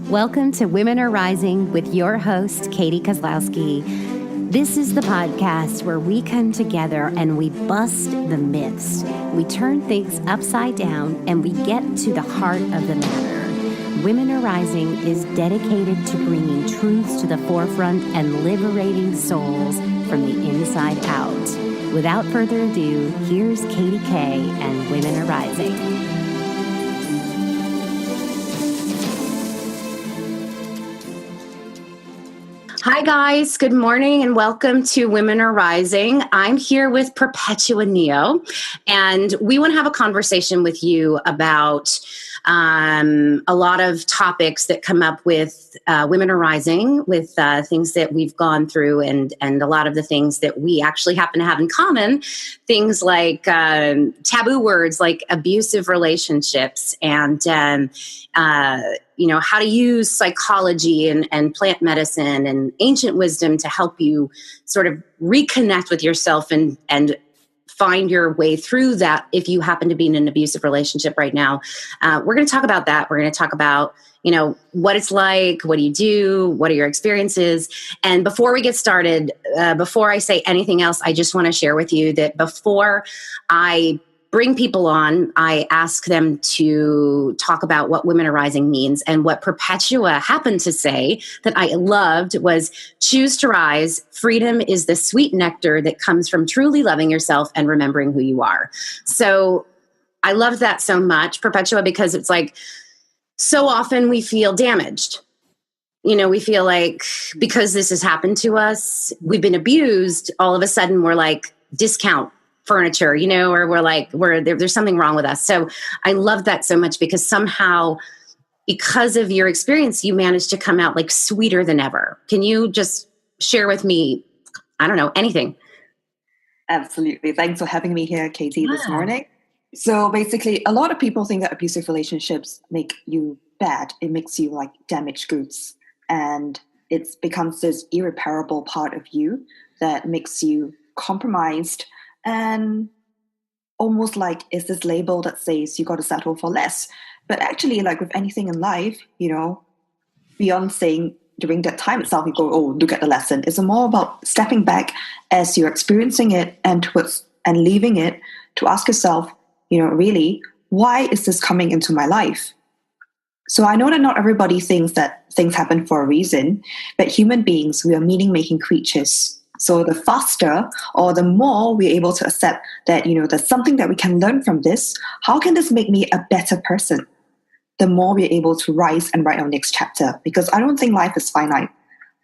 Welcome to Women Are Rising with your host, Katie Kozlowski. This is the podcast where we come together and we bust the myths. We turn things upside down and we get to the heart of the matter. Women Are Rising is dedicated to bringing truths to the forefront and liberating souls from the inside out. Without further ado, here's Katie K and Women Are Rising. Hi guys, good morning and welcome to Women Are Rising. I'm here with Perpetua Neo and we want to have a conversation with you about a lot of topics that come up with Women Are Rising, with things that we've gone through and a lot of the things that we actually happen to have in common. Things like taboo words like abusive relationships and how to use psychology and plant medicine and ancient wisdom to help you sort of reconnect with yourself and find your way through that if you happen to be in an abusive relationship right now. We're going to talk about that. We're going to talk about, what it's like, what do you do, what are your experiences? And before we get started, before I say anything else, I just want to share with you that before I bring people on, I ask them to talk about what Women Are Rising means. And what Perpetua happened to say that I loved was, choose to rise. Freedom is the sweet nectar that comes from truly loving yourself and remembering who you are. So I love that so much, Perpetua, because it's like, so often we feel damaged. We feel like because this has happened to us, we've been abused, all of a sudden we're like, discount furniture, or there's something wrong with us. So I love that so much because somehow, because of your experience, you managed to come out like sweeter than ever. Can you just share with me, I don't know, anything? Absolutely. Thanks for having me here, Katie, this morning. So basically, a lot of people think that abusive relationships make you bad. It makes you like damaged goods. And it becomes this irreparable part of you that makes you compromised and almost like is this label that says you got to settle for less. But actually, like with anything in life, beyond saying during that time itself, you go, oh, look at the lesson. It's more about stepping back as you're experiencing it and leaving it to ask yourself, really, why is this coming into my life? So I know that not everybody thinks that things happen for a reason, but human beings, we are meaning-making creatures. So the faster or the more we're able to accept that, there's something that we can learn from this, how can this make me a better person? The more we're able to rise and write our next chapter. Because I don't think life is finite.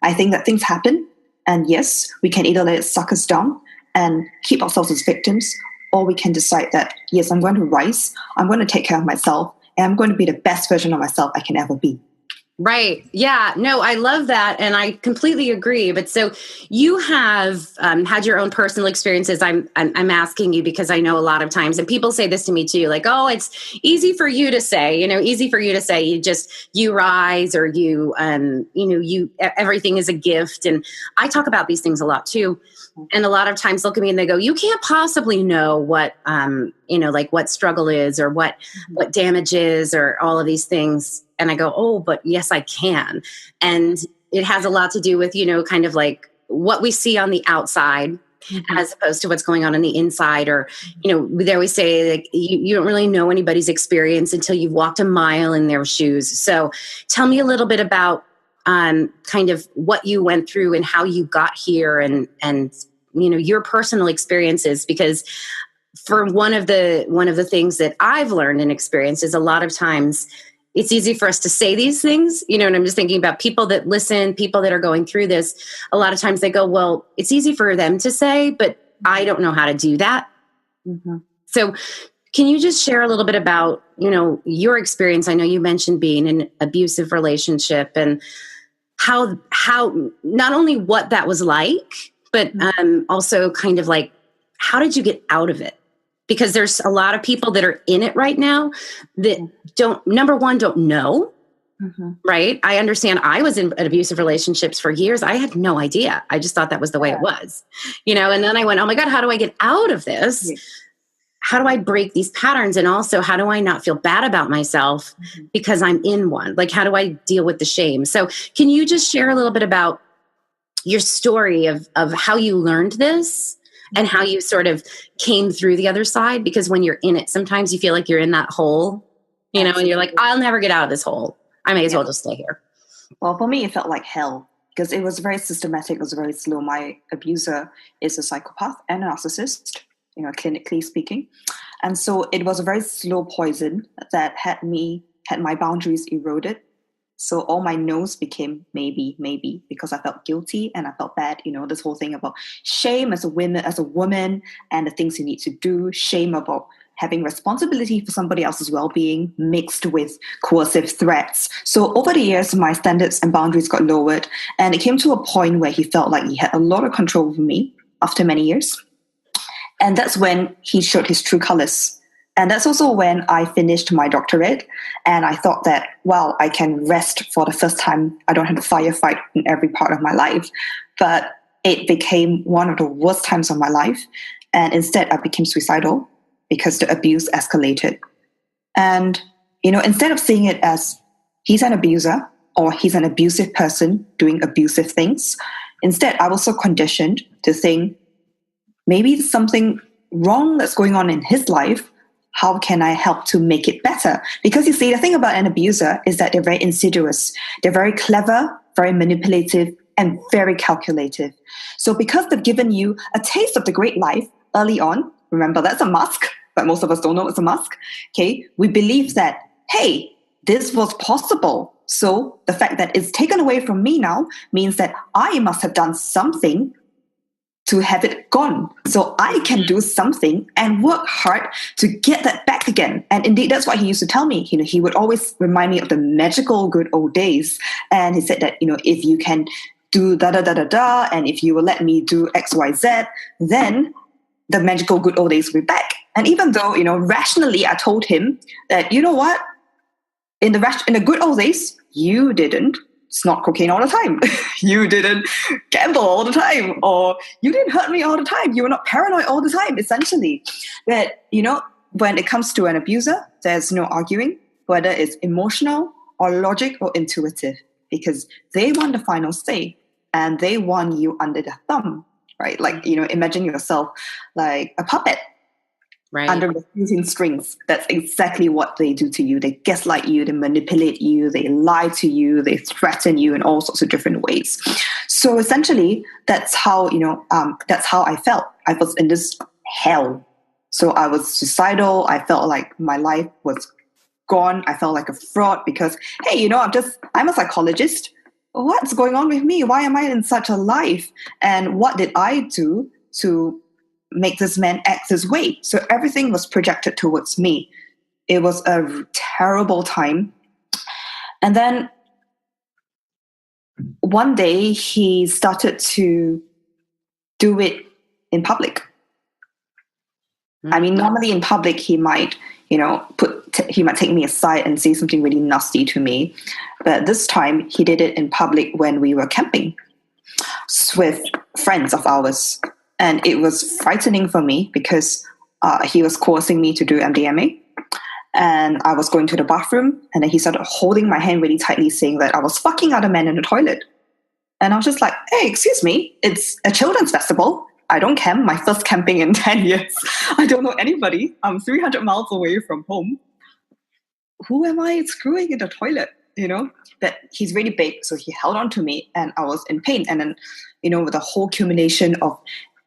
I think that things happen. And yes, we can either let it suck us down and keep ourselves as victims, or we can decide that, yes, I'm going to rise, I'm going to take care of myself, and I'm going to be the best version of myself I can ever be. Right. Yeah. No, I love that. And I completely agree. But so you have had your own personal experiences. I'm asking you because I know a lot of times, and people say this to me too, like, oh, it's easy for you to say, easy for you to say, you rise or you everything is a gift. And I talk about these things a lot too. And a lot of times look at me and they go, you can't possibly know what, what struggle is or what damage is or all of these things. And I go, oh, but yes, I can. And it has a lot to do with, kind of like what we see on the outside as opposed to what's going on the inside. Or, they always say like, you don't really know anybody's experience until you've walked a mile in their shoes. So tell me a little bit about kind of what you went through and how you got here and your personal experiences, because for one of the things that I've learned and experienced is a lot of times it's easy for us to say these things, and I'm just thinking about people that listen, people that are going through this. A lot of times they go, well, it's easy for them to say, but I don't know how to do that. Mm-hmm. So can you just share a little bit about, your experience? I know you mentioned being in an abusive relationship and how not only what that was like, but also kind of like, how did you get out of it? Because there's a lot of people that are in it right now that don't know, right? I understand I was in abusive relationships for years. I had no idea. I just thought that was the way it was, and then I went, oh my God, how do I get out of this? how do I break these patterns? And also, how do I not feel bad about myself because I'm in one? Like, how do I deal with the shame? So can you just share a little bit about your story of how you learned this and how you sort of came through the other side? Because when you're in it, sometimes you feel like you're in that hole, you know, and you're like, I'll never get out of this hole. I may as well just stay here. Well, for me, it felt like hell because it was very systematic. It was very slow. My abuser is a psychopath and a narcissist, you know, clinically speaking. And so it was a very slow poison that had my boundaries eroded. So all my no's became maybe, because I felt guilty and I felt bad. You know, this whole thing about shame as a woman, and the things you need to do, shame about having responsibility for somebody else's well-being mixed with coercive threats. So over the years, my standards and boundaries got lowered, and it came to a point where he felt like he had a lot of control over me after many years. And that's when he showed his true colors. And that's also when I finished my doctorate, and I thought that, well, I can rest for the first time. I don't have to firefight in every part of my life. But it became one of the worst times of my life. And instead, I became suicidal because the abuse escalated. And, you know, instead of seeing it as he's an abuser or he's an abusive person doing abusive things, instead, I was so conditioned to think, maybe there's something wrong that's going on in his life. How can I help to make it better? Because you see, the thing about an abuser is that they're very insidious. They're very clever, very manipulative, and very calculative. So because they've given you a taste of the great life early on, remember that's a mask, but most of us don't know it's a mask. Okay, we believe that, hey, this was possible. So the fact that it's taken away from me now means that I must have done something to have it gone. So I can do something and work hard to get that back again. And indeed, that's what he used to tell me. You know, he would always remind me of the magical good old days. And he said that, you know, if you can do da-da-da-da-da, and if you will let me do X, Y, Z, then the magical good old days will be back. And even though, you know, rationally, I told him that, you know what, in the good old days, you didn't snort cocaine all the time. You didn't gamble all the time, or you didn't hurt me all the time. You were not paranoid all the time, essentially. But, you know, when it comes to an abuser, there's no arguing, whether it's emotional or logic or intuitive, because they want the final say and they want you under their thumb, right? Like, you know, imagine yourself like a puppet. Right. Under using strings. That's exactly what they do to you. They gaslight you, they manipulate you, they lie to you, they threaten you in all sorts of different ways. So essentially, that's how, you know, that's how I felt. I was in this hell. So I was suicidal. I felt like my life was gone. I felt like a fraud because, hey, you know, I'm a psychologist. What's going on with me? Why am I in such a life? And what did I do to make this man act this way? So everything was projected towards me. It was a terrible time. And then one day he started to do it in public. I mean, normally in public he might, you know, he might take me aside and say something really nasty to me. But this time he did it in public when we were camping with friends of ours. And it was frightening for me because he was coercing me to do MDMA. And I was going to the bathroom, and then he started holding my hand really tightly, saying that I was fucking other men in the toilet. And I was just like, hey, excuse me, it's a children's festival. I don't camp. My first camping in 10 years. I don't know anybody. I'm 300 miles away from home. Who am I screwing in the toilet? You know, but he's really big. So he held on to me, and I was in pain. And then, you know, with the whole accumulation of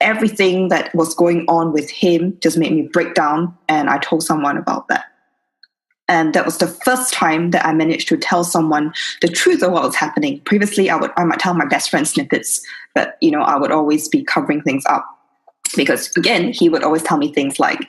everything that was going on with him just made me break down, and I told someone about that. And that was the first time that I managed to tell someone the truth of what was happening. Previously, I might tell my best friend snippets, but, you know, I would always be covering things up because, again, he would always tell me things like,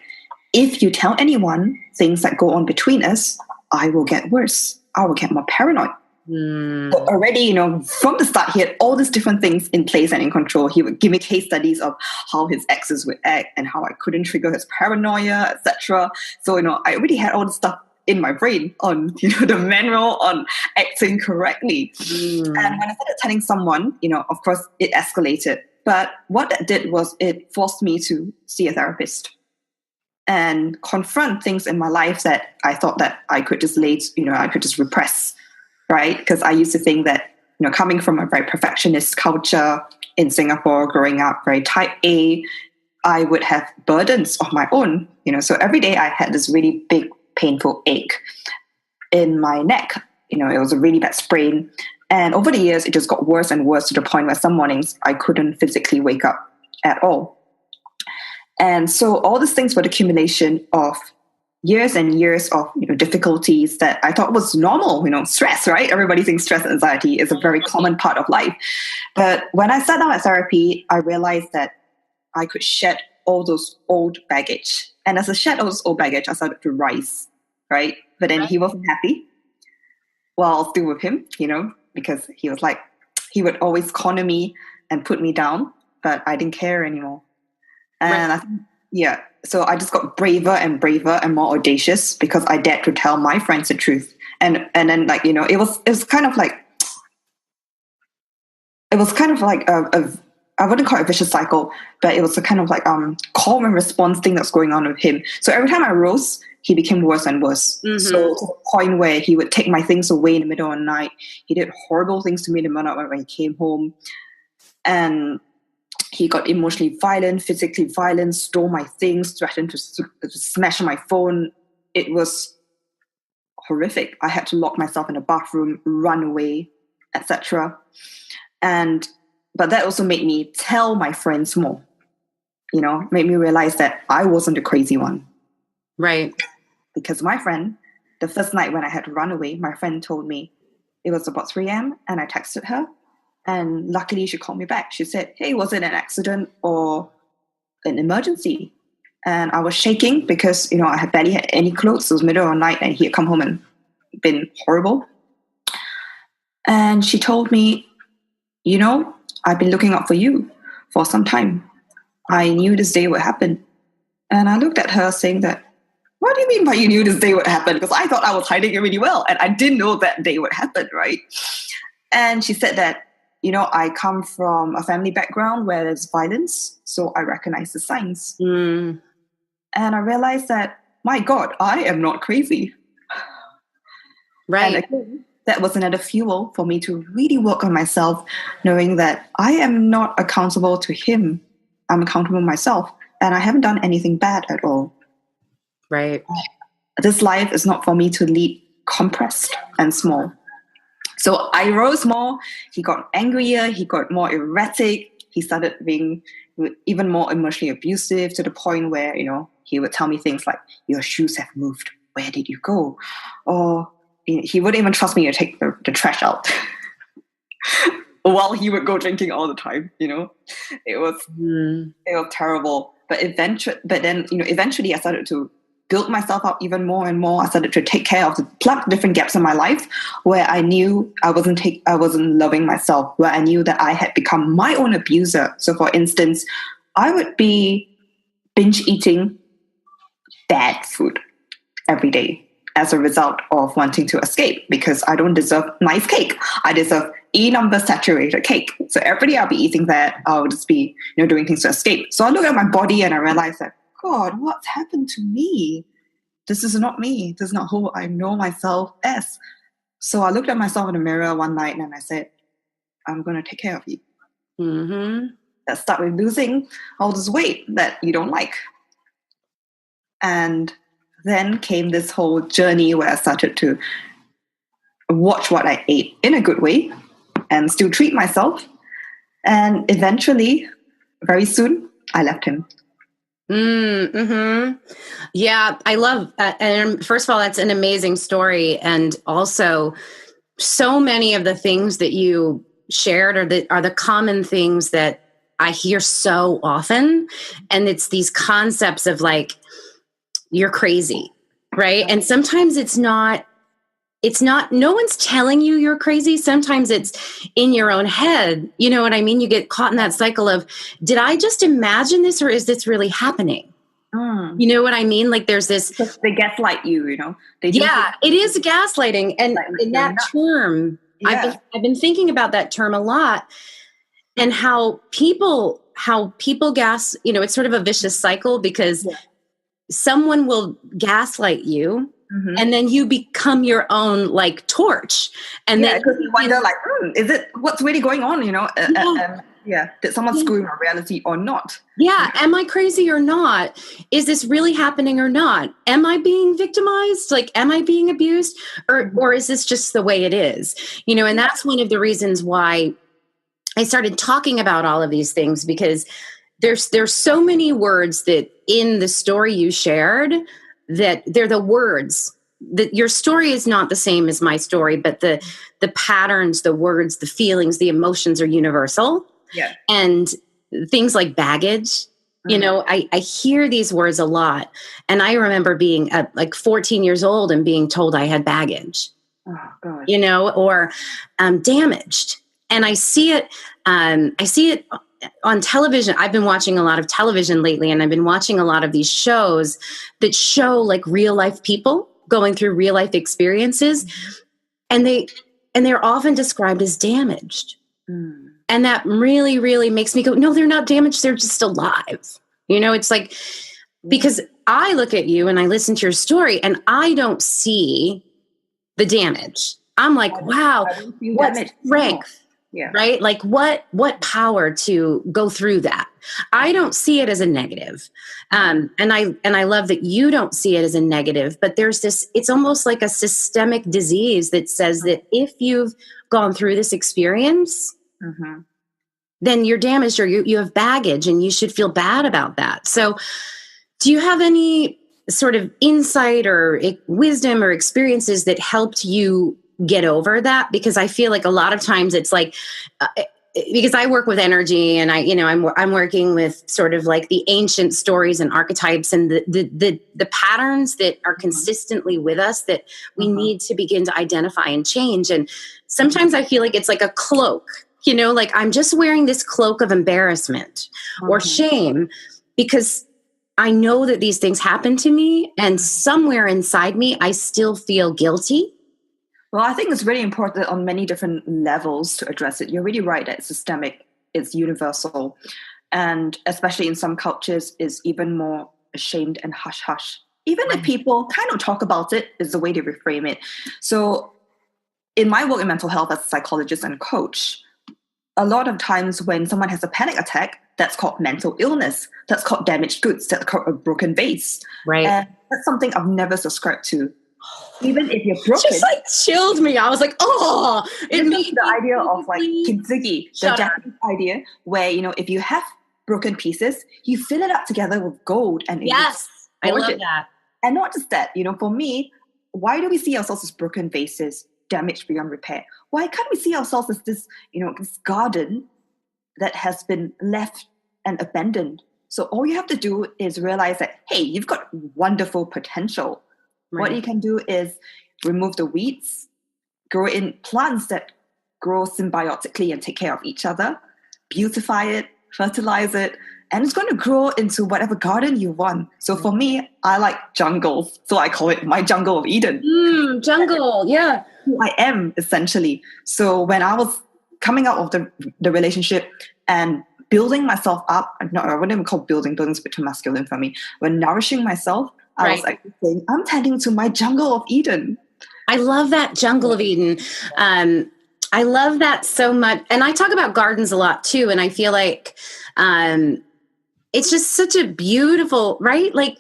if you tell anyone things that go on between us, I will get worse. I will get more paranoid. So already, you know, from the start, he had all these different things in place and in control. He would give me case studies of how his exes would act and how I couldn't trigger his paranoia, etc. So, you know, I already had all this stuff in my brain on, you know, the manual on acting correctly. And when I started telling someone, you know, of course, it escalated. But what that did was it forced me to see a therapist. and confront things in my life that I thought that I could just I could just repress, right? Because I used to think that, coming from a very perfectionist culture in Singapore, growing up very type A, I would have burdens of my own, so every day I had this really big, painful ache in my neck. It was a really bad sprain. And over the years, it just got worse and worse to the point where some mornings I couldn't physically wake up at all. And so all these things were the accumulation of years and years of difficulties that I thought was normal, stress, right? Everybody thinks stress and anxiety is a very common part of life. But when I sat down at therapy, I realized that I could shed all those old baggage. And as I shed all those old baggage, I started to rise, right? But then he wasn't happy. Well, I was still with him, because he was like, he would always corner me and put me down, but I didn't care anymore. And so I just got braver and braver and more audacious because I dared to tell my friends the truth. And then it was kind of like a I wouldn't call it a vicious cycle, but it was a kind of like call and response thing that's going on with him. So every time I rose, he became worse and worse. Mm-hmm. So to the point where he would take my things away in the middle of the night. He did horrible things to me in the middle of the night when he came home. And he got emotionally violent, physically violent, stole my things, threatened to smash my phone. It was horrific. I had to lock myself in a bathroom, run away, etc. But that also made me tell my friends more, made me realize that I wasn't the crazy one. Right. Because my friend, the first night when I had to run away, my friend told me it was about 3 a.m. and I texted her. And luckily she called me back. She said, hey, was it an accident or an emergency? And I was shaking because, I had barely had any clothes. It was middle of the night and he had come home and been horrible. And she told me, I've been looking out for you for some time. I knew this day would happen. And I looked at her saying that, what do you mean by you knew this day would happen? Because I thought I was hiding it really well and I didn't know that day would happen, right? And she said that, I come from a family background where there's violence, so I recognize the signs. Mm. And I realized that, my God, I am not crazy. Right. And again, that was another fuel for me to really work on myself, knowing that I am not accountable to him. I'm accountable to myself, and I haven't done anything bad at all. Right. This life is not for me to lead compressed and small. So I rose more. He got angrier. He got more erratic. He started being even more emotionally abusive to the point where, he would tell me things like, your shoes have moved. Where did you go? Or he wouldn't even trust me to take the trash out while he would go drinking all the time. It was terrible. But eventually I started to build myself up even more and more. I started to take care of the plug different gaps in my life where I knew I wasn't loving myself, where I knew that I had become my own abuser. So for instance, I would be binge eating bad food every day as a result of wanting to escape, because I don't deserve nice cake. I deserve E number saturated cake. So every day I'll be eating that. I'll just be, doing things to escape. So I look at my body and I realize that, God, what's happened to me? This is not me. This is not who I know myself as. So I looked at myself in the mirror one night and I said, I'm going to take care of you. Mm-hmm. Let's start with losing all this weight that you don't like. And then came this whole journey where I started to watch what I ate in a good way and still treat myself. And eventually, very soon, I left him. Mm-hmm. Yeah, I love that. And first of all, that's an amazing story. And also, so many of the things that you shared are the common things that I hear so often. And it's these concepts of like, you're crazy, right? And sometimes it's not, no one's telling you you're crazy. Sometimes it's in your own head. You know what I mean? You get caught in that cycle of, did I just imagine this or is this really happening? You know what I mean? Like there's this. They gaslight you, It is gaslighting. And in that term, I've been thinking about that term a lot and how people it's sort of a vicious cycle because someone will gaslight you, and then you become your own like torch. And then because you wonder like, is it, what's really going on? Did someone screw my reality or not? Yeah. Am I crazy or not? Is this really happening or not? Am I being victimized? Like, am I being abused? Or is this just the way it is? And that's one of the reasons why I started talking about all of these things, because there's so many words that in the story you shared, that they're the words that your story is not the same as my story, but the patterns, the words, the feelings, the emotions are universal. Yeah. And things like baggage, I hear these words a lot. And I remember being like 14 years old and being told I had baggage, or damaged. And I see it on television. I've been watching a lot of television lately, and I've been watching a lot of these shows that show like real life people going through real life experiences. And they're often described as damaged. And that really, really makes me go, no, they're not damaged. They're just alive. It's like, because I look at you and I listen to your story and I don't see the damage. I'm like, wow, what strength, right? Like what power to go through that. I don't see it as a negative. And I love that you don't see it as a negative, but there's this, it's almost like a systemic disease that says that if you've gone through this experience, then you're damaged, or you have baggage, and you should feel bad about that. So do you have any sort of insight or wisdom or experiences that helped you get over that? Because I feel like a lot of times it's like, because I work with energy, and I'm working with sort of like the ancient stories and archetypes and the patterns that are consistently with us that we need to begin to identify and change. And sometimes I feel like it's like a cloak, like I'm just wearing this cloak of embarrassment or shame because I know that these things happen to me, and somewhere inside me, I still feel guilty. Well, I think it's really important on many different levels to address it. You're really right that it's systemic, it's universal, and especially in some cultures is even more ashamed and hush-hush. Even if people kind of talk about it, is the way they reframe it. So in my work in mental health as a psychologist and coach, a lot of times when someone has a panic attack, that's called mental illness, that's called damaged goods, that's called a broken vase. Right. And that's something I've never subscribed to. Even if you're broken. Just like chilled me. I was like, oh, it made the idea of like kintsugi, the Japanese idea where, if you have broken pieces, you fill it up together with gold. And yes, I love that. And not just that, for me, why do we see ourselves as broken vases, damaged beyond repair? Why can't we see ourselves as this, this garden that has been left and abandoned? So all you have to do is realize that, hey, you've got wonderful potential. Right. What you can do is remove the weeds, grow in plants that grow symbiotically and take care of each other, beautify it, fertilize it, and it's going to grow into whatever garden you want. So for me, I like jungles. So I call it my jungle of Eden. Jungle, yeah. Who I am, essentially. So when I was coming out of the relationship and building myself up, I wouldn't even call building's a bit too masculine for me. When nourishing myself, I was like saying, I'm tending to my jungle of Eden. I love that jungle of Eden. I love that so much. And I talk about gardens a lot too. And I feel like it's just such a beautiful, right? Like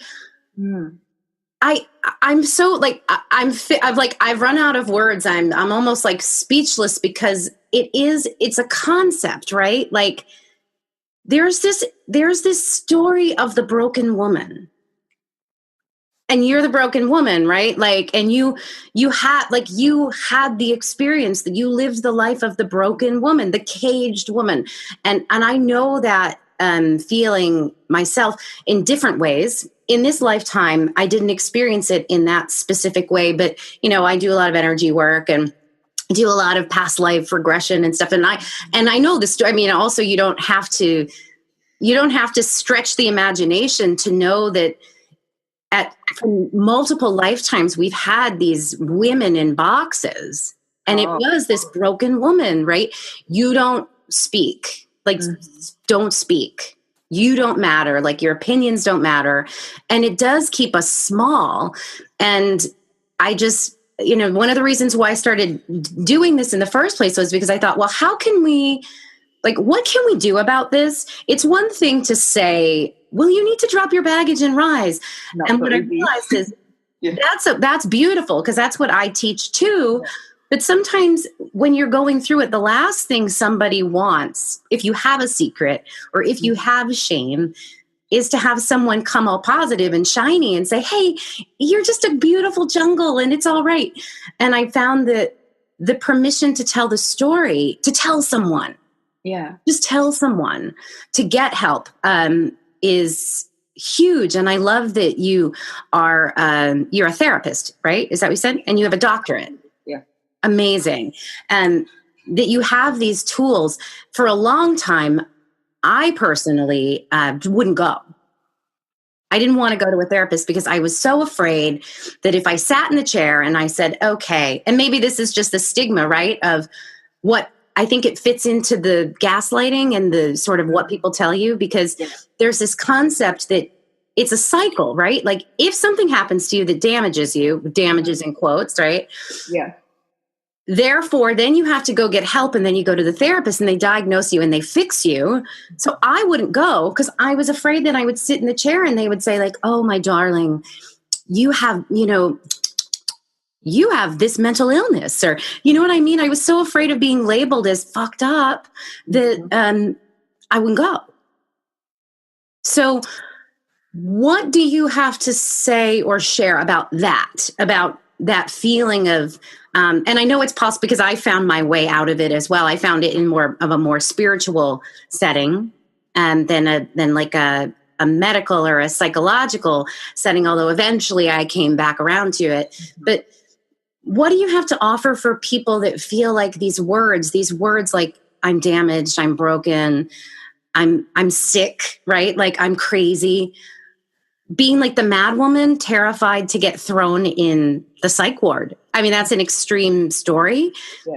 I'm so like, I've run out of words. I'm almost like speechless because it's a concept, right? Like there's this story of the broken woman. And you're the broken woman, right? Like, and you had the experience that you lived the life of the broken woman, the caged woman. And I know that feeling myself in different ways. In this lifetime, I didn't experience it in that specific way, but I do a lot of energy work and do a lot of past life regression and stuff. And I know the story. I mean, also you don't have to stretch the imagination to know that for multiple lifetimes, we've had these women in boxes, and it was this broken woman, right? You don't speak, don't speak. You don't matter. Like your opinions don't matter. And it does keep us small. And I just, one of the reasons why I started doing this in the first place was because I thought, well, how can we, like, what can we do about this? It's one thing to say, well, you need to drop your baggage and rise. Not and so what I easy. realized is Yeah. that's beautiful, because that's what I teach too. Yeah. But sometimes when you're going through it, the last thing somebody wants, if you have a secret or if you have shame, is to have someone come all positive and shiny and say, hey, you're just a beautiful jungle and it's all right. And I found that the permission to tell the story, to tell someone, just tell someone, to get help, is huge. And I love that you are, you're a therapist, right? Is that what you said? And you have a doctorate. Yeah. Amazing. And that you have these tools. For a long time, I personally wouldn't go. I didn't want to go to a therapist because I was so afraid that if I sat in the chair and I said, okay, and maybe this is just the stigma, right, of what I think it fits into the gaslighting and the sort of what people tell you, because there's this concept that it's a cycle, right? Like if something happens to you that damages you, damages in quotes, right? Yeah. Therefore, then you have to go get help, and then you go to the therapist and they diagnose you and they fix you. So I wouldn't go because I was afraid that I would sit in the chair and they would say like, oh, my darling, you have this mental illness, or you know what I mean? I was so afraid of being labeled as fucked up that I wouldn't go. So what do you have to say or share about that feeling of, and I know it's possible because I found my way out of it as well. I found it in more of a more spiritual setting than like a medical or a psychological setting, although eventually I came back around to it. Mm-hmm. But what do you have to offer for people that feel like these words like I'm damaged, I'm broken, I'm sick, right? Like I'm crazy. Being like the mad woman, terrified to get thrown in the psych ward. I mean, that's an extreme story,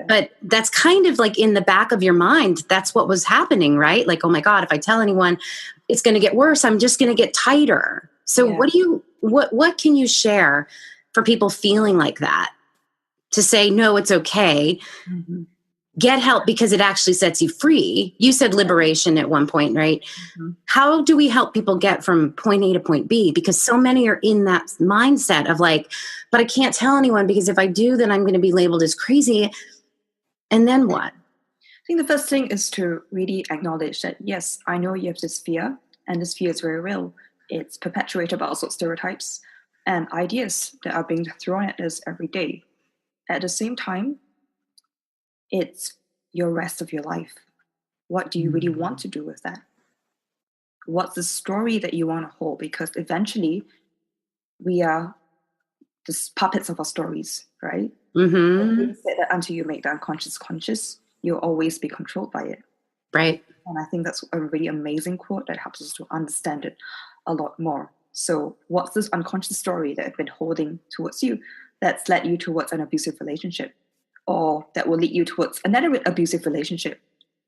but that's kind of like in the back of your mind. That's what was happening, right? Like, oh my God, if I tell anyone, it's going to get worse. I'm just going to get tighter. So what can you share for people feeling like that? To say, no, it's okay. Mm-hmm. Get help because it actually sets you free. You said liberation at one point, right? Mm-hmm. How do we help people get from point A to point B? Because so many are in that mindset of like, but I can't tell anyone because if I do, then I'm going to be labeled as crazy. And then what? I think the first thing is to really acknowledge that, yes, I know you have this fear, and this fear is very real. It's perpetuated by all sorts of stereotypes and ideas that are being thrown at us every day. At the same time, it's your rest of your life. What do you really want to do with that? What's the story that you want to hold? Because eventually, we are the puppets of our stories, right? Mm-hmm. You said that until you make the unconscious conscious, you'll always be controlled by it. Right. And I think that's a really amazing quote that helps us to understand it a lot more. So what's this unconscious story that I've been holding towards you that's led you towards an abusive relationship, or that will lead you towards another abusive relationship?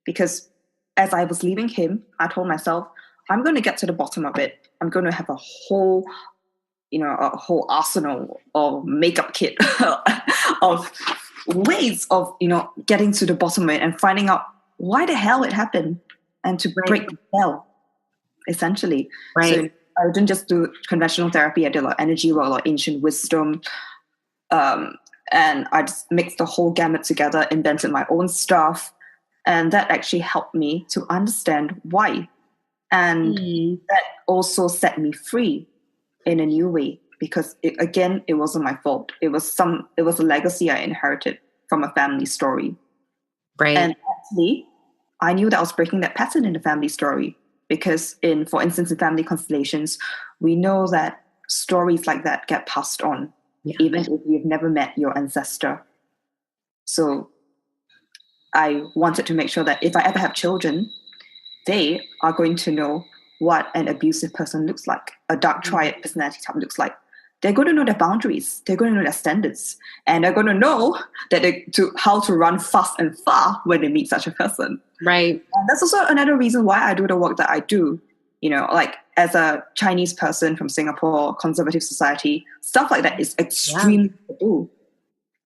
Because as I was leaving him, I told myself, I'm going to get to the bottom of it. I'm going to have a whole arsenal or makeup kit of ways of, getting to the bottom of it and finding out why the hell it happened and to break the spell, essentially. Right. So I didn't just do conventional therapy. I did a lot of energy work, a lot of ancient wisdom. And I just mixed the whole gamut together, invented my own stuff. And that actually helped me to understand why. And that also set me free in a new way, because it wasn't my fault. It was a legacy I inherited from a family story. Right. And actually, I knew that I was breaking that pattern in the family story, because for instance, in family constellations, we know that stories like that get passed on. Yeah. Even if you've never met your ancestor. So I wanted to make sure that if I ever have children, they are going to know what an abusive person looks like, a dark triad personality type looks like. They're going to know their boundaries. They're going to know their standards. And they're going to know that how to run fast and far when they meet such a person. Right. And that's also another reason why I do the work that I do. like as a Chinese person from Singapore, conservative society, stuff like that is extremely taboo.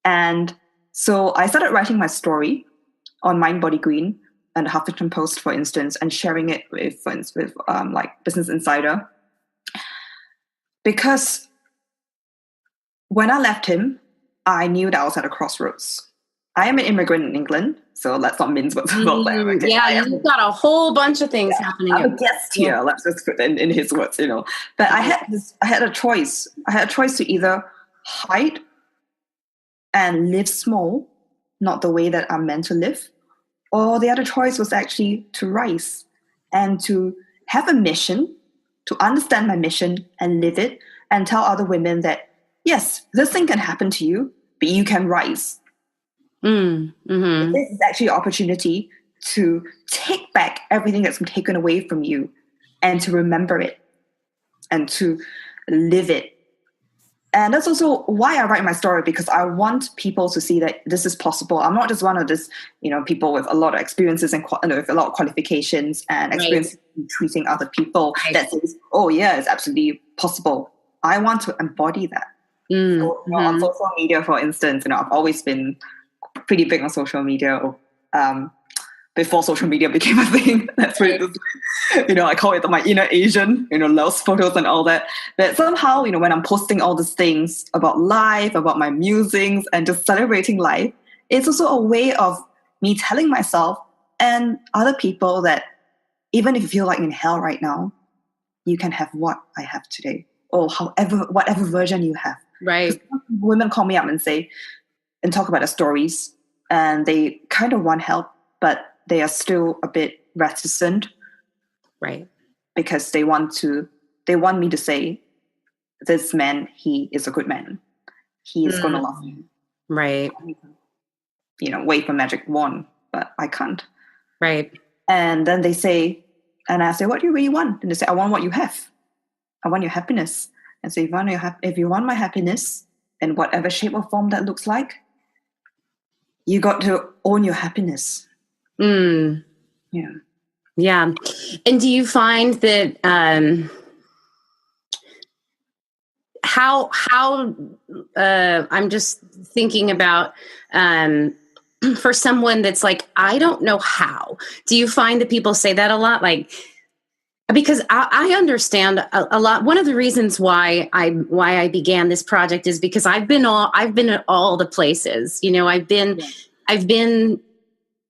And so I started writing my story on Mind Body Green and the Huffington Post, for instance, and sharing it with friends, with like Business Insider. Because when I left him, I knew that I was at a crossroads. I am an immigrant in England, so let's not mince words about that. Okay? Yeah, you've got a whole bunch of things happening. I'm a guest here. Let's just put in his words, But I had a choice. I had a choice to either hide and live small, not the way that I'm meant to live, or the other choice was actually to rise and to have a mission, to understand my mission and live it, and tell other women that, yes, this thing can happen to you, but you can rise. Mm-hmm. This is actually an opportunity to take back everything that's been taken away from you and to remember it and to live it. And that's also why I write my story, because I want people to see that this is possible. I'm not just one of these, people with a lot of experiences and with a lot of qualifications and experience in treating other people that says, oh yeah, it's absolutely possible. I want to embody that. So, on social media, for instance, I've always been pretty big on social media. Before social media became a thing, that's what it is. I call it my inner Asian, loves photos and all that. That somehow, when I'm posting all these things about life, about my musings, and just celebrating life, it's also a way of me telling myself and other people that even if you feel like in hell right now, you can have what I have today, or whatever version you have. Right. Women call me up and say, and talk about their stories, and they kind of want help, but they are still a bit reticent. Right. Because they want me to say, this man, he is a good man. He is going to love you. Right. Wave a magic wand, but I can't. Right. And then they say, and I say, what do you really want? And they say, I want what you have. I want your happiness. And so if you want my happiness, in whatever shape or form that looks like, you got to own your happiness. Yeah. Yeah. And do you find that how I'm just thinking about for someone that's like, I don't know how. Do you find that people say that a lot? Like, because I understand a lot. One of the reasons why I began this project is because I've been at all the places. I've been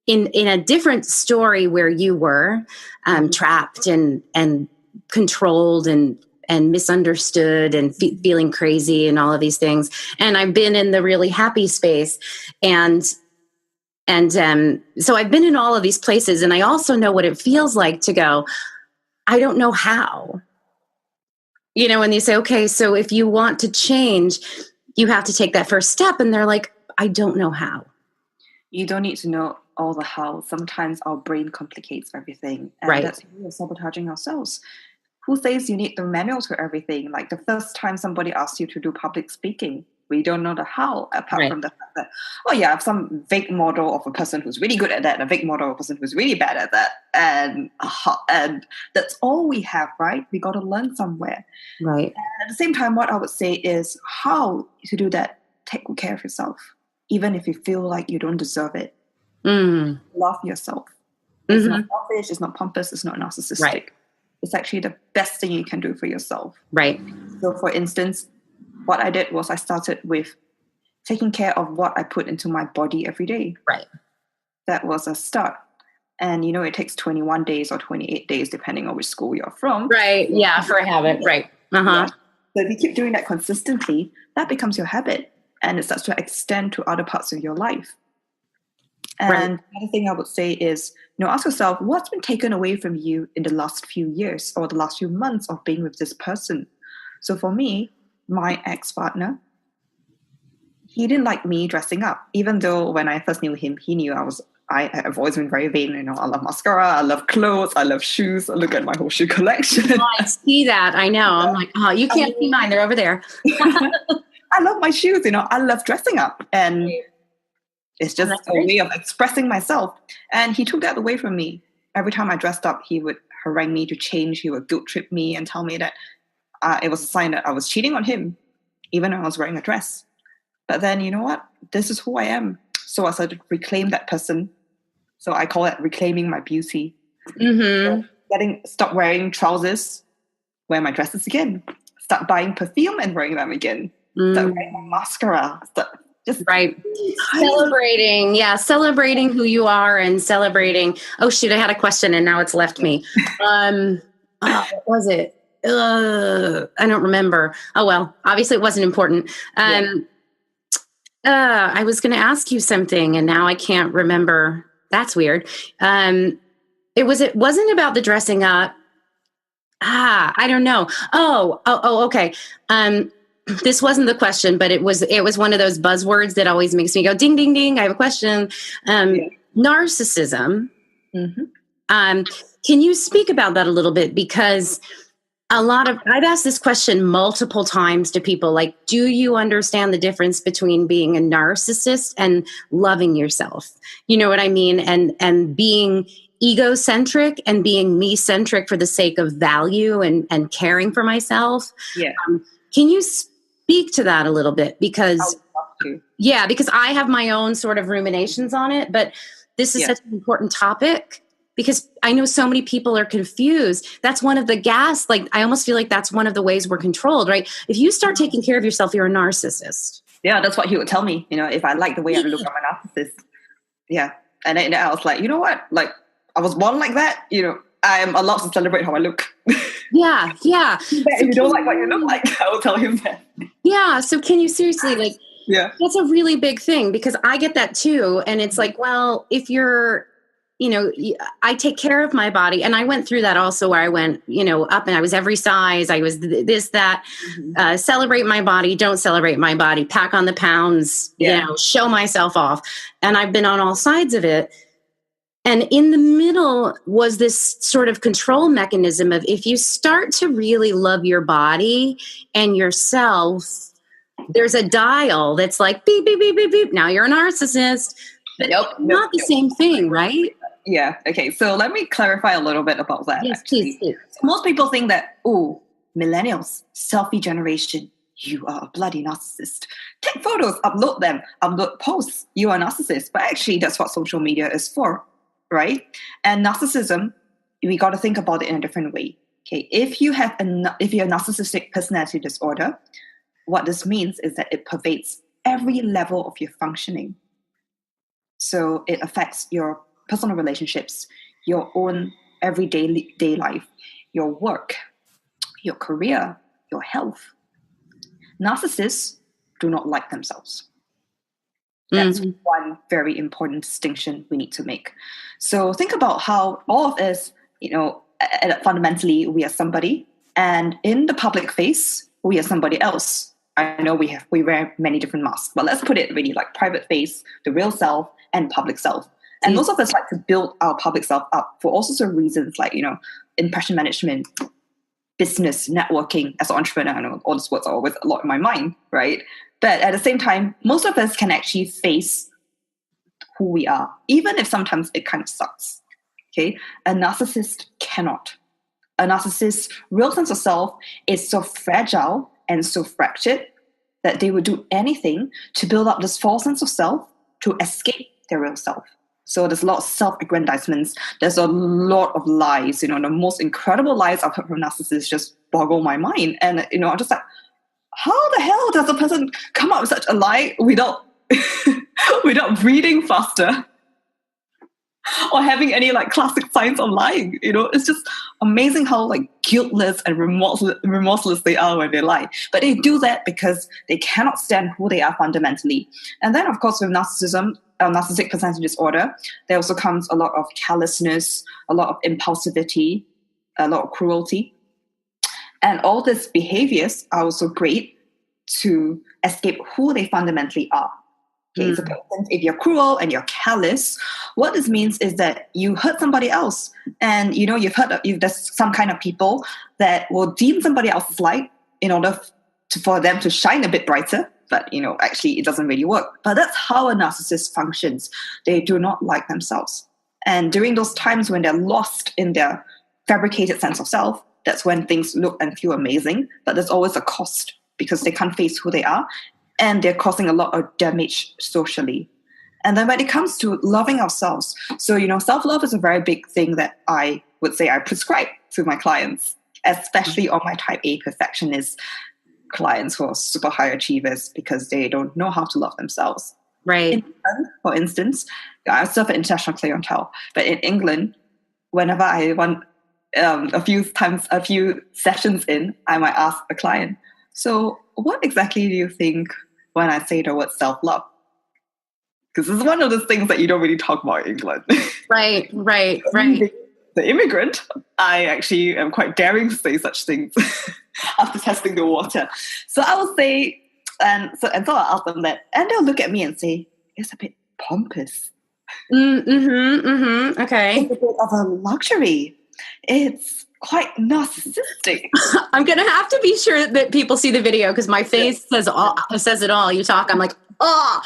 in a different story where you were trapped and controlled and misunderstood and feeling crazy and all of these things. And I've been in the really happy space. And so I've been in all of these places, and I also know what it feels like to go, I don't know how. And you say, okay, so if you want to change, you have to take that first step. And they're like, I don't know how. You don't need to know all the how. Sometimes our brain complicates everything. And that's why we're sabotaging ourselves. Who says you need the manual to everything? Like the first time somebody asks you to do public speaking, we don't know the how, apart from the fact that, I have some vague model of a person who's really good at that, and a vague model of a person who's really bad at that. And that's all we have, right? We got to learn somewhere. Right. And at the same time, what I would say is how to do that. Take good care of yourself, even if you feel like you don't deserve it. Love yourself. It's not selfish, it's not pompous, it's not narcissistic. Right. It's actually the best thing you can do for yourself. Right. So for instance, what I did was I started with taking care of what I put into my body every day. Right. That was a start. And it takes 21 days or 28 days, depending on which school you're from. Right. Yeah, for a habit. Right. Yeah. So if you keep doing that consistently, that becomes your habit. And it starts to extend to other parts of your life. And the other thing I would say is, ask yourself, what's been taken away from you in the last few years or the last few months of being with this person? So for me, my ex-partner, he didn't like me dressing up, even though when I first knew him, he knew I have always been very vain. I love mascara, I love clothes, I love shoes. I look at my whole shoe collection. Oh, I see that. I know. I'm like, oh, you can't see mine. They're over there. I love my shoes. I love dressing up. And it's just a way of expressing myself. And he took that away from me. Every time I dressed up, he would harangue me to change. He would guilt trip me and tell me that it was a sign that I was cheating on him, even when I was wearing a dress. But then, you know what? This is who I am. So I started to reclaim that person. So I call it reclaiming my beauty. Mm-hmm. So stop wearing trousers, wear my dresses again. Start buying perfume and wearing them again. Start wearing my mascara. Right. Celebrating who you are and celebrating. Oh shoot, I had a question and now it's left me. What was it? I don't remember. Oh well, obviously it wasn't important. I was going to ask you something and now I can't remember. That's weird. It wasn't about the dressing up. I don't know. Okay. This wasn't the question, but it was one of those buzzwords that always makes me go ding, ding, ding. I have a question. Narcissism. Mm-hmm. Can you speak about that a little bit? Because I've asked this question multiple times to people, like, do you understand the difference between being a narcissist and loving yourself? You know what I mean? And being egocentric and being me-centric for the sake of value and caring for myself. Yeah. Can you speak to that a little bit? Because I have my own sort of ruminations on it, but this is such an important topic because I know so many people are confused. That's one of the I almost feel like that's one of the ways we're controlled, right? If you start taking care of yourself, you're a narcissist. Yeah, that's what he would tell me. You know, if I like the way I look, I'm a narcissist. Yeah. And then I was like, you know what? Like, I was born like that. You know, I am allowed to celebrate how I look. Yeah. If you don't like what you look like, I will tell him that. Yeah. So can you seriously, that's a really big thing because I get that too. And it's like, well, if you're, I take care of my body. And I went through that also where I went, up and I was every size. I was this, that, celebrate my body, don't celebrate my body, pack on the pounds, show myself off. And I've been on all sides of it. And in the middle was this sort of control mechanism of if you start to really love your body and yourself, there's a dial that's like, beep, beep, beep, beep, beep. Now you're a narcissist. But not the same thing, right? Yeah. Okay. So let me clarify a little bit about that. Yes, please. So most people think that, millennials, selfie generation, you are a bloody narcissist. Take photos, upload them, upload posts. You are a narcissist. But actually, that's what social media is for, right? And narcissism, we got to think about it in a different way. Okay. If you're a narcissistic personality disorder, what this means is that it pervades every level of your functioning. So it affects your personal relationships, your own everyday life, your work, your career, your health. Narcissists do not like themselves. That's one very important distinction we need to make. So think about how all of us, fundamentally we are somebody, and in the public face, we are somebody else. I know we wear many different masks, but let's put it really like private face, the real self, and public self. And most of us like to build our public self up for all sorts of reasons, like, impression management, business, networking. As an entrepreneur, I know all these words are always a lot in my mind, right? But at the same time, most of us can actually face who we are, even if sometimes it kind of sucks, okay? A narcissist cannot. A narcissist's real sense of self is so fragile and so fractured that they would do anything to build up this false sense of self to escape their real self. So there's a lot of self-aggrandizements. There's a lot of lies. The most incredible lies I've heard from narcissists just boggle my mind. And, I'm just like, how the hell does a person come up with such a lie without breathing faster or having any classic signs of lying? It's just amazing how guiltless and remorseless they are when they lie. But they do that because they cannot stand who they are fundamentally. And then, of course, with narcissistic personality disorder, there also comes a lot of callousness, a lot of impulsivity, a lot of cruelty. And all these behaviors are also great to escape who they fundamentally are. Okay, so for instance, if you're cruel and you're callous, what this means is that you hurt somebody else. And, you've heard there's some kind of people that will dim somebody else's light in order for them to shine a bit brighter. But, actually it doesn't really work. But that's how a narcissist functions. They do not like themselves. And during those times when they're lost in their fabricated sense of self. That's when things look and feel amazing, but there's always a cost because they can't face who they are, and they're causing a lot of damage socially. And then when it comes to loving ourselves, so, self-love is a very big thing that I would say I prescribe to my clients, especially on my type A perfectionist clients who are super high achievers because they don't know how to love themselves. Right. In England, for instance, I serve an international clientele, but in England, whenever I want a few sessions in, I might ask a client, so what exactly do you think when I say the word self-love? Because it's one of those things that you don't really talk about in England. Right. The immigrant, I actually am quite daring to say such things after testing the water. So I will say, and so I'll ask them that, and they'll look at me and say, it's a bit pompous. Okay. It's a bit of a luxury. It's quite narcissistic. I'm going to have to be sure that people see the video because my face says it all. You talk, I'm like, oh,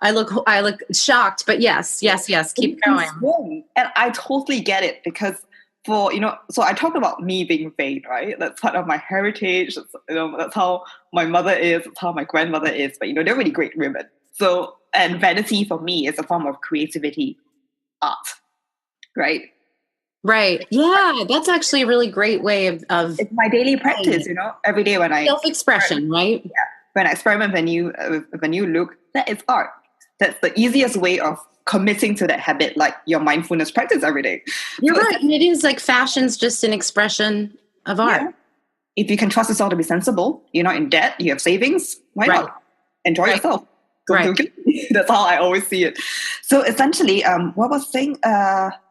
I look shocked, but yes, keep going. And I totally get it because so I talk about me being vain, right? That's part of my heritage. That's how my mother is. That's how my grandmother is. But, they're really great women. So, and vanity for me is a form of creativity, art, right? Right. Yeah, that's actually a really great way of it's my daily practice, every day when I self-expression, right? Yeah. When I experiment with a new look, that is art. That's the easiest way of committing to that habit, like your mindfulness practice every day. You're right. And it is like fashion's just an expression of art. Yeah. If you can trust yourself to be sensible, you're not in debt, you have savings, why not? Enjoy yourself. That's how I always see it. So essentially, what was I saying?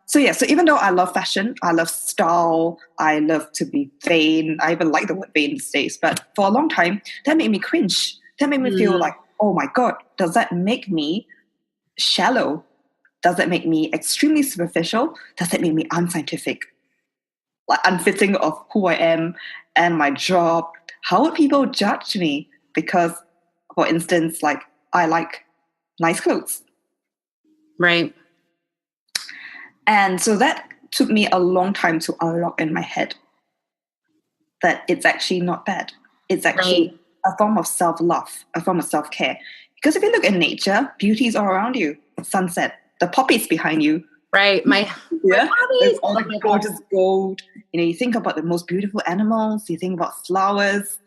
So even though I love fashion, I love style, I love to be vain, I even like the word vain these days, but for a long time, that made me cringe. That made me feel like, oh my God, does that make me shallow? Does that make me extremely superficial? Does that make me unscientific? Like unfitting of who I am and my job? How would people judge me? Because, for instance, like I like nice clothes. Right. And so that took me a long time to unlock in my head that it's actually not bad. It's actually a form of self-love, a form of self-care. Because if you look at nature, beauty is all around you. Sunset, the poppies behind you. Right. It's all like gorgeous gold. You think about the most beautiful animals. You think about flowers.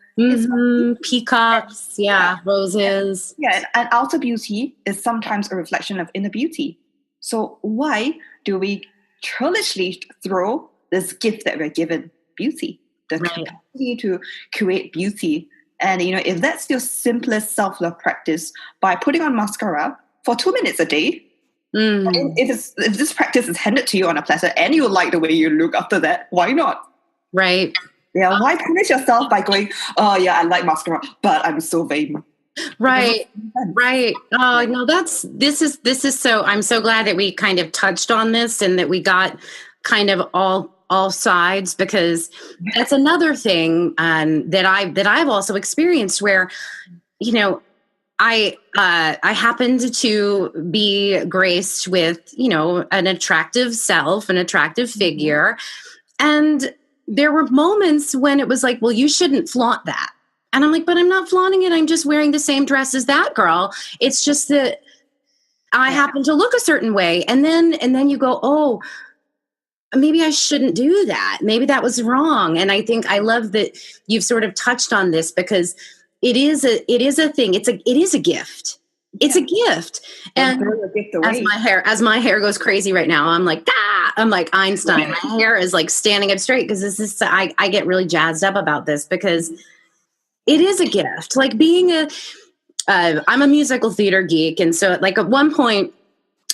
Peacocks. Roses. And outer beauty is sometimes a reflection of inner beauty. So why do we churlishly throw this gift that we're given, beauty, the capacity to create beauty? And, if that's your simplest self-love practice by putting on mascara for 2 minutes a day, if this practice is handed to you on a platter and you like the way you look after that, why not? Right. Yeah. Why punish yourself by going, oh yeah, I like mascara, but I'm so vain. Right. Oh no, this is so, I'm so glad that we kind of touched on this and that we got kind of all sides, because that's another thing that I've also experienced where, I happened to be graced with, an attractive self, an attractive figure. And there were moments when it was like, well, you shouldn't flaunt that. And I'm like, but I'm not flaunting it. I'm just wearing the same dress as that girl. It's just that I happen to look a certain way. And then you go, oh, maybe I shouldn't do that. Maybe that was wrong. And I think I love that you've sort of touched on this, because it is a thing. It is a gift. It's a gift. And as my hair goes crazy right now, I'm like, I'm like Einstein. My hair is like standing up straight because this is, I get really jazzed up about this because it is a gift. Like being I'm a musical theater geek. And so like at one point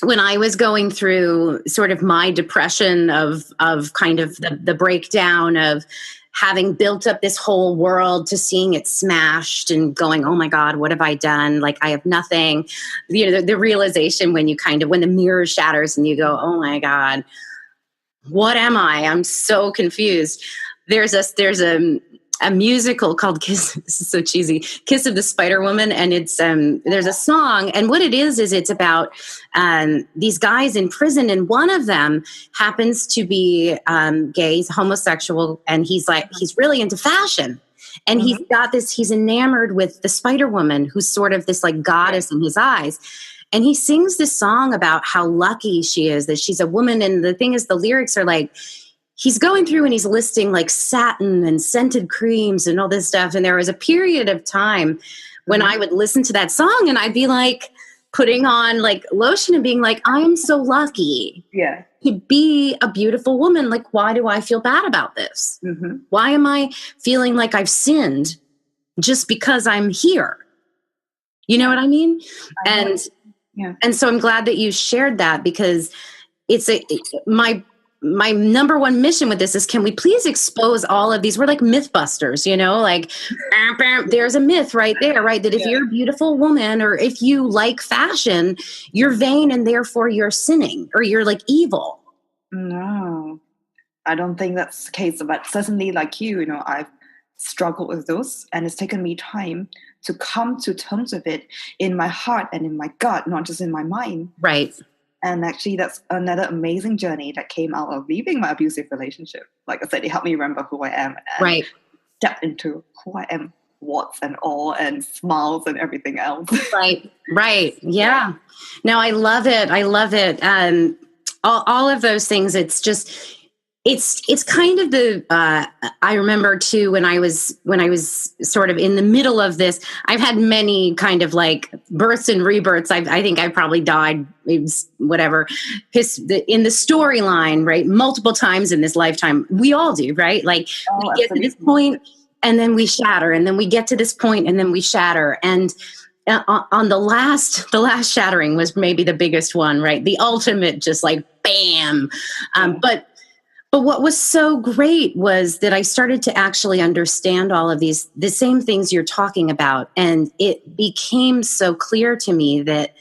when I was going through sort of my depression of kind of the breakdown of having built up this whole world to seeing it smashed and going, oh my God, what have I done? Like I have nothing, the realization when the mirror shatters and you go, oh my God, what am I? I'm so confused. There's a a musical called Kiss. This is so cheesy. Kiss of the Spider Woman, and it's there's a song, and what it is it's about these guys in prison, and one of them happens to be gay, he's homosexual, and he's really into fashion. And he's enamored with the Spider Woman, who's sort of this like goddess in his eyes. And he sings this song about how lucky she is that she's a woman. And the thing is, the lyrics are like, he's going through and he's listing like satin and scented creams and all this stuff. And there was a period of time when I would listen to that song and I'd be like putting on like lotion and being like, I'm so lucky to be a beautiful woman. Like, why do I feel bad about this? Why am I feeling like I've sinned just because I'm here? You know what I mean? And so I'm glad that you shared that, because it's my number one mission with this is, can we please expose all of these? We're like Mythbusters, you know, like there's a myth right there, right? That if you're a beautiful woman or if you like fashion, you're vain and therefore you're sinning or you're like evil. No, I don't think that's the case. But certainly like you know, I've struggled with those, and it's taken me time to come to terms with it in my heart and in my gut, not just in my mind. Right. And actually, that's another amazing journey that came out of leaving my abusive relationship. Like I said, it helped me remember who I am and step into who I am, warts and all, and smiles and everything else. Right. Yeah. No, I love it. All of those things. It's just, it's kind of the, I remember too, when I was sort of in the middle of this, I've had many kind of like births and rebirths. I think I probably died, whatever, in the storyline, right? Multiple times in this lifetime. We all do, right? Like we get to this point and then we shatter, and then we get to this point and then we shatter. And on the last shattering was maybe the biggest one, right? The ultimate, just like bam. But what was so great was that I started to actually understand all of the same things you're talking about. And it became so clear to me that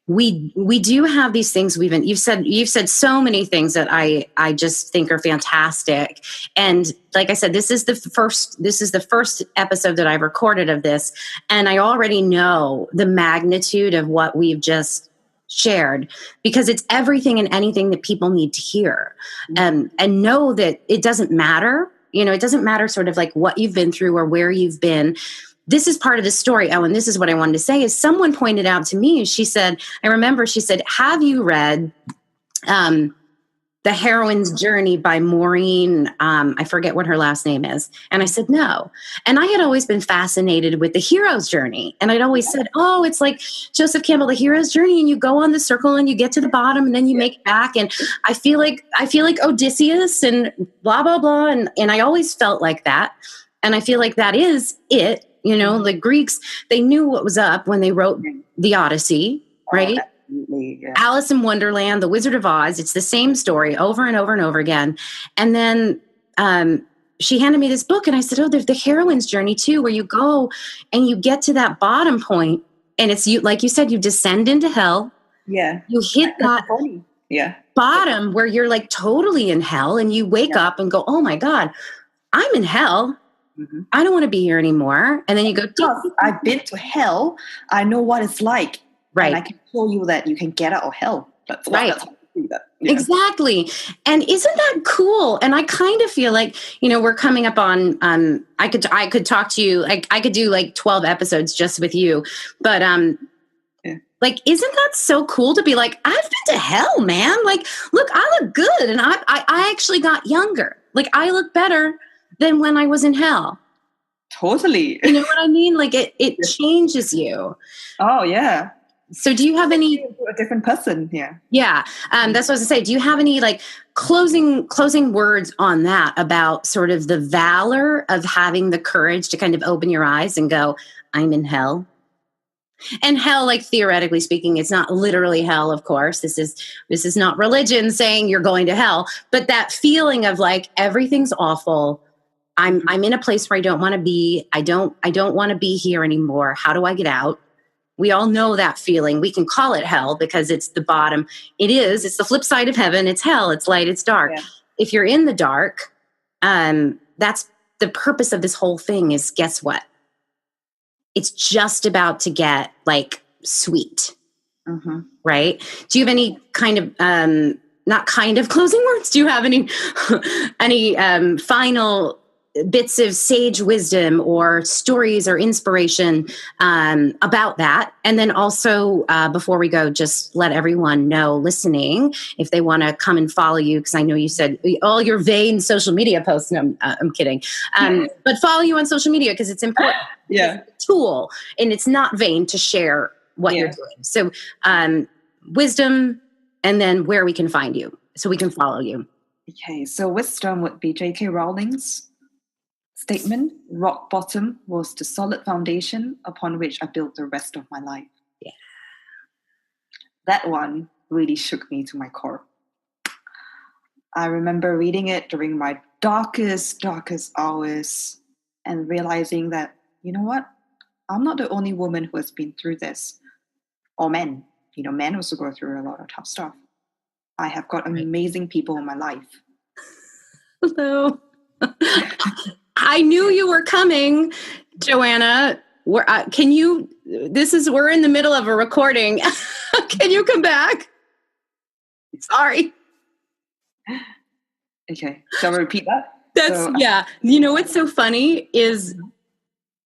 we do have these things. You've said so many things that I just think are fantastic. And like I said, this is the first episode that I've recorded of this. And I already know the magnitude of what we've just shared, because it's everything and anything that people need to hear, and know that it doesn't matter. You know, it doesn't matter sort of like what you've been through or where you've been. This is part of the story. Oh, and this is what I wanted to say is someone pointed out to me, she said, have you read The Heroine's Journey by Maureen, I forget what her last name is. And I said, no. And I had always been fascinated with the hero's journey. And I'd always said, oh, it's like Joseph Campbell, the hero's journey. And you go on the circle and you get to the bottom and then you make it back. And I feel like Odysseus and blah, blah, blah. And I always felt like that. And I feel like that is it. You know, the Greeks, they knew what was up when they wrote the Odyssey, right? Yeah. Alice in Wonderland, The Wizard of Oz. It's the same story over and over and over again. And then she handed me this book and I said, oh, there's the heroine's journey too, where you go and you get to that bottom point and it's you, like you said, you descend into hell. Yeah. You hit that bottom where you're like totally in hell, and you wake up and go, oh my God, I'm in hell. Mm-hmm. I don't want to be here anymore. And then you go, I've been to hell. I know what it's like. Right. And I can show you that you can get out of hell. That's right. That's how you do that. Yeah. Exactly. And isn't that cool? And I kind of feel like, you know, we're coming up on, I could talk to you, like I could do like 12 episodes just with you, but, like, isn't that so cool to be like, I've been to hell, man. Like, look, I look good. And I actually got younger. Like I look better than when I was in hell. Totally. You know what I mean? Like it changes you. Oh yeah. So do you have any a different person? Yeah. Yeah. That's what I was gonna say. Do you have any like closing words on that about sort of the valor of having the courage to kind of open your eyes and go, I'm in hell? And hell, like theoretically speaking, it's not literally hell, of course. This is not religion saying you're going to hell, but that feeling of like everything's awful. I'm in a place where I don't want to be. I don't want to be here anymore. How do I get out? We all know that feeling. We can call it hell because it's the bottom. It's the flip side of heaven. It's hell. It's light. It's dark. Yeah. If you're in the dark, that's the purpose of this whole thing is, guess what? It's just about to get like sweet. Mm-hmm. Right? Do you have any kind of, not kind of closing words? Do you have any final bits of sage wisdom or stories or inspiration about that? And then also, before we go, just let everyone know listening, if they want to come and follow you, because I know you said all your vain social media posts. No, I'm kidding. But follow you on social media because it's important. Yeah. It's a tool, and it's not vain to share what you're doing. So wisdom, and then where we can find you so we can follow you. Okay, so wisdom would be J.K. Rowling's statement, rock bottom was the solid foundation upon which I built the rest of my life. Yeah. That one really shook me to my core. I remember reading it during my darkest hours and realizing that, you know what? I'm not the only woman who has been through this. Or men. You know, men also go through a lot of tough stuff. I have got amazing people in my life. Hello. I knew you were coming, Joanna. We're in the middle of a recording. Can you come back? Sorry. Okay. Shall I repeat that? Yeah. You know what's so funny is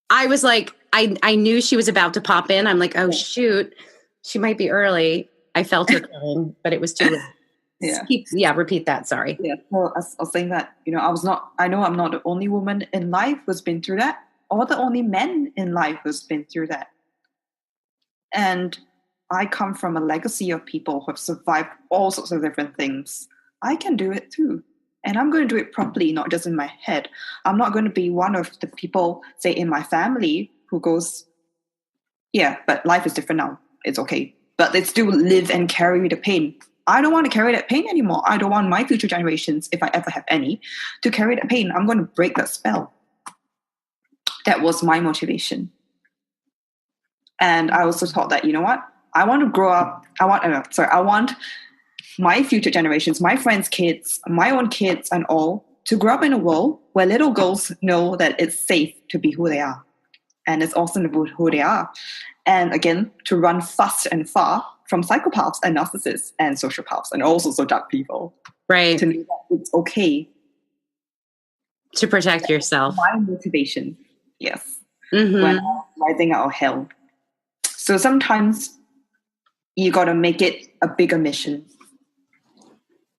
I was like, I knew she was about to pop in. I'm like, oh, shoot. She might be early. I felt her coming, but it was too late. Repeat that. Sorry. Yeah. So I was saying that, you know, I know I'm not the only woman in life who's been through that, or the only men in life who's been through that. And I come from a legacy of people who have survived all sorts of different things. I can do it too. And I'm going to do it properly, not just in my head. I'm not going to be one of the people, say, in my family who goes, yeah, but life is different now. It's okay. But they still live and carry the pain. I don't want to carry that pain anymore. I don't want my future generations, if I ever have any, to carry that pain. I'm going to break that spell. That was my motivation. And I also thought that, you know what? I want to grow up. I want my future generations, my friends' kids, my own kids and all, to grow up in a world where little girls know that it's safe to be who they are. And it's awesome about who they are. And again, to run fast and far from psychopaths and narcissists and sociopaths and also so dark people. Right. To know that it's okay. To protect yourself. My motivation, yes. Mm-hmm. When I'm rising out of hell. So sometimes you got to make it a bigger mission.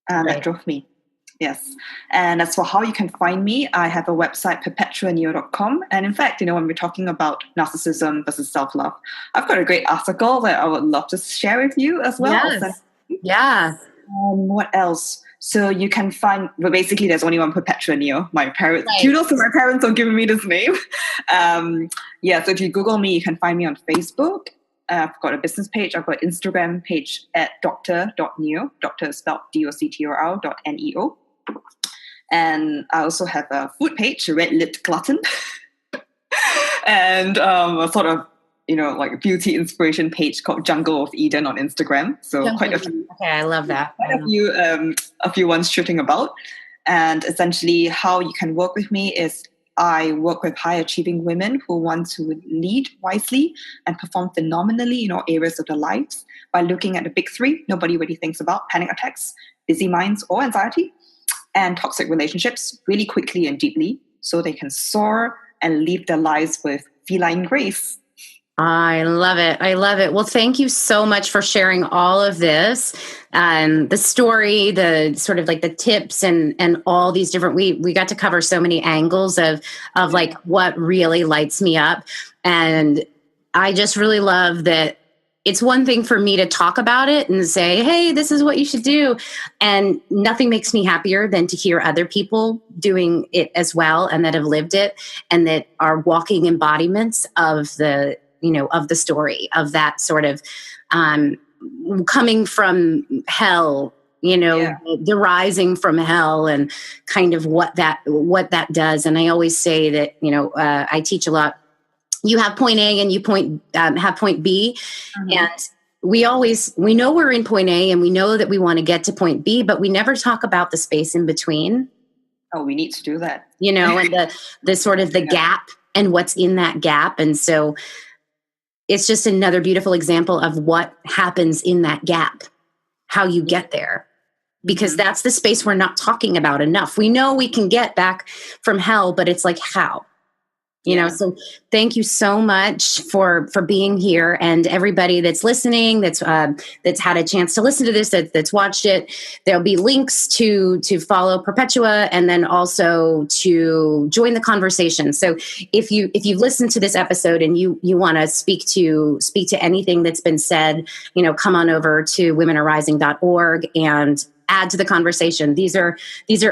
And that drove me. Yes. And as for how you can find me, I have a website, perpetuaneo.com. And in fact, you know, when we're talking about narcissism versus self-love, I've got a great article that I would love to share with you as well. Yes. Yeah. What else? So you can find, well, basically there's only one Perpetua Neo. My parents, kudos to my parents for giving me this name. So if you Google me, you can find me on Facebook. I've got a business page. I've got an Instagram page at dr.neo. Doctor is spelled doctor.neo. And I also have a food page, Red Lit Glutton. And a sort of, you know, like a beauty inspiration page called Jungle of Eden on Instagram. So quite a few. Okay, I love that. Quite a few ones shooting about. And essentially how you can work with me is I work with high achieving women who want to lead wisely and perform phenomenally in all areas of their lives by looking at the big three nobody really thinks about: panic attacks, busy minds or anxiety, and toxic relationships really quickly and deeply so they can soar and live their lives with feline grace. I love it. I love it. Well, thank you so much for sharing all of this. The story, the sort of like the tips and all these different, we got to cover so many angles of like what really lights me up. And I just really love that it's one thing for me to talk about it and say, hey, this is what you should do. And nothing makes me happier than to hear other people doing it as well and that have lived it and that are walking embodiments of the, you know, of the story of that sort of coming from hell, you know, the rising from hell and kind of what that does. And I always say that, you know, I teach a lot. You have point A and you have point B. Mm-hmm. And we know we're in point A and we know that we want to get to point B, but we never talk about the space in between. Oh, we need to do that. And the sort of the gap and what's in that gap. And so it's just another beautiful example of what happens in that gap, how you get there, because that's the space we're not talking about enough. We know we can get back from hell, but it's like, how? So thank you so much for being here, and everybody that's listening, that's had a chance to listen to this, that's watched it. There'll be links to follow Perpetua, and then also to join the conversation. So if you've listened to this episode and you want to speak to anything that's been said, come on over to womenarising.org and add to the conversation. These are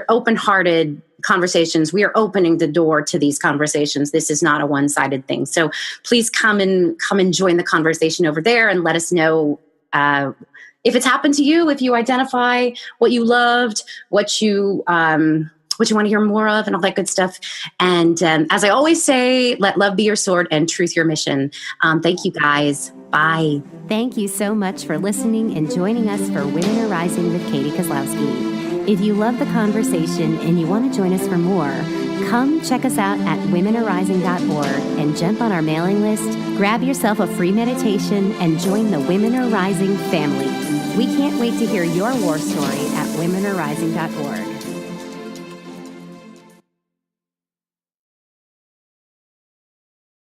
open-hearted conversations. We are opening the door to these conversations. This is not a one-sided thing. So please come and join the conversation over there, and let us know if it's happened to you, if you identify what you loved, what you want to hear more of, and all that good stuff. And as I always say, let love be your sword and truth your mission. Thank you, guys. Bye. Thank you so much for listening and joining us for Women Are Rising with Katie Kozlowski. If you love the conversation and you want to join us for more, come check us out at womenarising.org and jump on our mailing list, grab yourself a free meditation, and join the Women Are Rising family. We can't wait to hear your war story at womenarising.org.